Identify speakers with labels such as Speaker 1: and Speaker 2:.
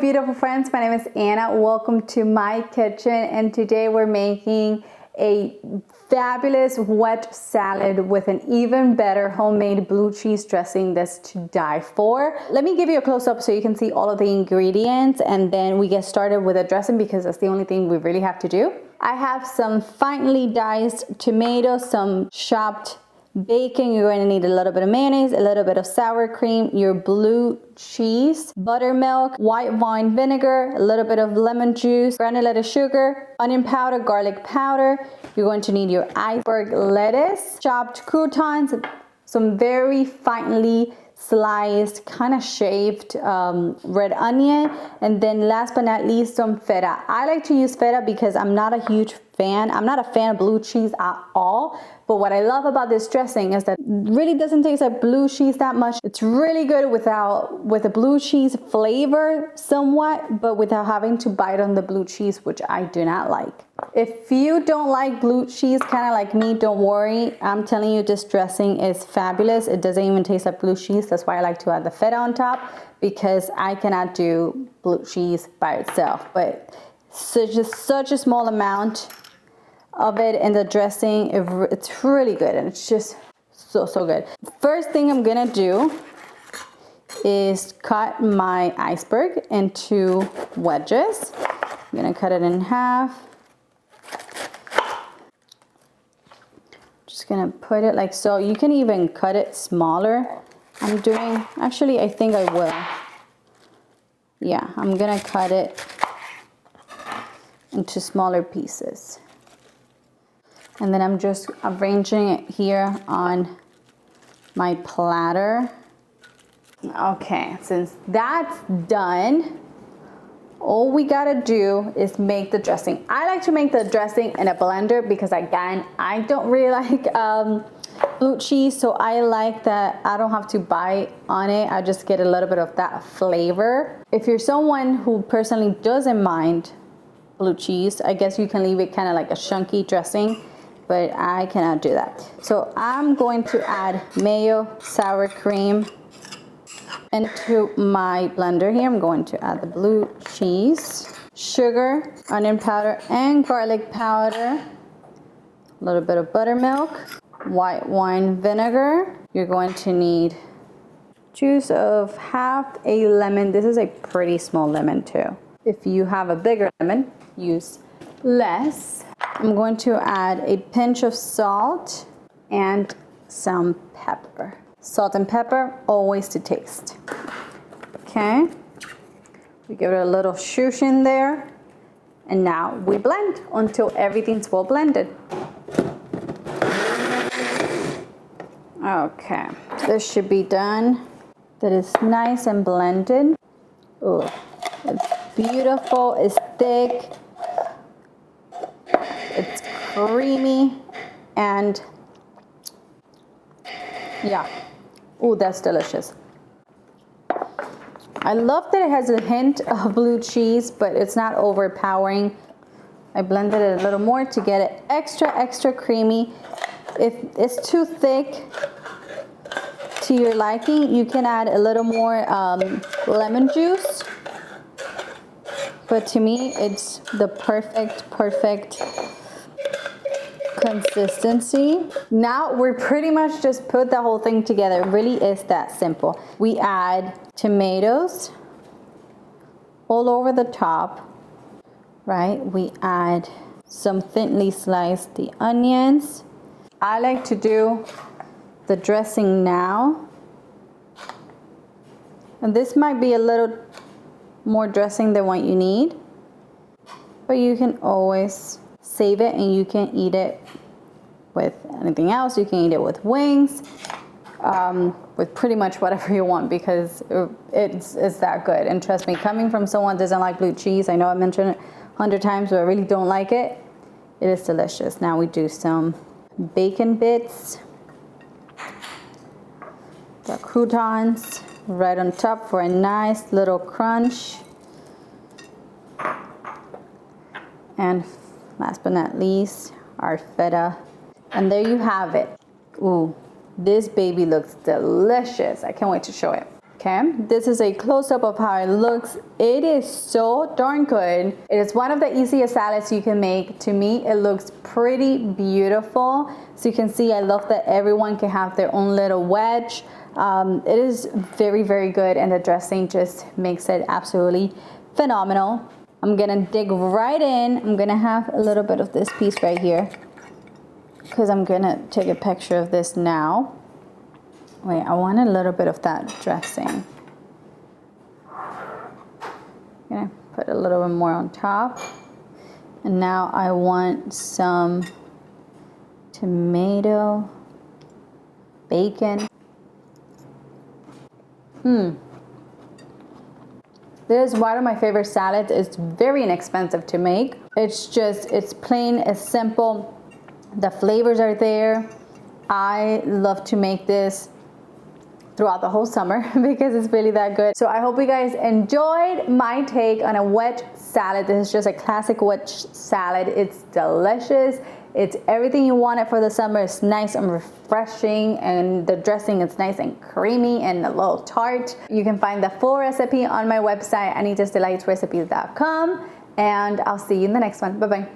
Speaker 1: beautiful friends, my name is Anna. Welcome to my kitchen, and today we're making a fabulous wedge salad with an even better homemade blue cheese dressing that's to die for. Let me give you a close-up so you can see all of the ingredients, and then we get started with the dressing because that's the only thing we really have to do. I have some finely diced tomatoes, some chopped bacon. You're going to need a little bit of mayonnaise, a little bit of sour cream, your blue cheese, buttermilk, white wine vinegar, a little bit of lemon juice, granulated sugar, onion powder, garlic powder. You're going to need your iceberg lettuce, chopped croutons, some very finely sliced, kind of shaved red onion, and then last but not least, some feta. I like to use feta because I'm not a huge fan. I'm not a fan of blue cheese at all. But what I love about this dressing is that it really doesn't taste like blue cheese that much. It's really good with the blue cheese flavor somewhat, but without having to bite on the blue cheese, which I do not like. If you don't like blue cheese, kind of like me, don't worry. I'm telling you, this dressing is fabulous. It doesn't even taste like blue cheese. That's why I like to add the feta on top, because I cannot do blue cheese by itself. But so just such a small amount of it in the dressing, it's really good, and it's just so good. First thing I'm gonna do is cut my iceberg into wedges. I'm gonna cut it in half. Just gonna put it like so. You can even cut it smaller. Actually, I think I will. Yeah, I'm gonna cut it into smaller pieces. And then I'm just arranging it here on my platter. Okay, since that's done, all we gotta do is make the dressing. I like to make the dressing in a blender because, again, I don't really like blue cheese, so I like that I don't have to bite on it. I just get a little bit of that flavor. If you're someone who personally doesn't mind blue cheese, I guess you can leave it kind of like a chunky dressing, but I cannot do that. So I'm going to add mayo, sour cream, and to my blender here, I'm going to add the blue cheese, sugar, onion powder, and garlic powder, a little bit of buttermilk, white wine vinegar. You're going to need juice of half a lemon. This is a pretty small lemon too. If you have a bigger lemon, use less. I'm going to add a pinch of salt and some pepper. Salt and pepper, always to taste. Okay, we give it a little shoosh in there, and now we blend until everything's well blended. Okay, this should be done. That is nice and blended. Oh, it's beautiful, it's thick. It's creamy, and yeah, oh, that's delicious. I love that it has a hint of blue cheese, but it's not overpowering. I blended it a little more to get it extra creamy. If it's too thick to your liking, you can add a little more lemon juice. But to me, it's the perfect consistency. Now we're pretty much just put the whole thing together. It really is that simple. We add tomatoes all over the top, right? We add some thinly sliced the onions. I like to do the dressing now, and this might be a little more dressing than what you need, but you can always save it and you can eat it with anything else. You can eat it with wings, with pretty much whatever you want, because it's that good. And trust me, coming from someone that doesn't like blue cheese, I know I mentioned it 100 times, but I really don't like it. It is delicious. Now we do some bacon bits, the croutons right on top for a nice little crunch. And last but not least, our feta. And there you have it. Ooh, this baby looks delicious. I can't wait to show it. Okay, this is a close-up of how it looks. It is so darn good. It is one of the easiest salads you can make. To me, it looks pretty beautiful. So you can see, I love that everyone can have their own little wedge. It is very, very good, and the dressing just makes it absolutely phenomenal. I'm gonna dig right in. I'm gonna have a little bit of this piece right here because I'm gonna take a picture of this now. Wait, I want a little bit of that dressing. I'm gonna put a little bit more on top. And now I want some tomato, bacon. This is one of my favorite salads. It's very inexpensive to make. It's plain, it's simple. The flavors are there. I love to make this throughout the whole summer because it's really that good. So I hope you guys enjoyed my take on a wedge salad. This is just a classic wedge salad. It's delicious. It's everything you want it for the summer. It's nice and refreshing, and the dressing is nice and creamy and a little tart. You can find the full recipe on my website, anitasdelightsrecipes.com, and I'll see you in the next one. Bye-bye.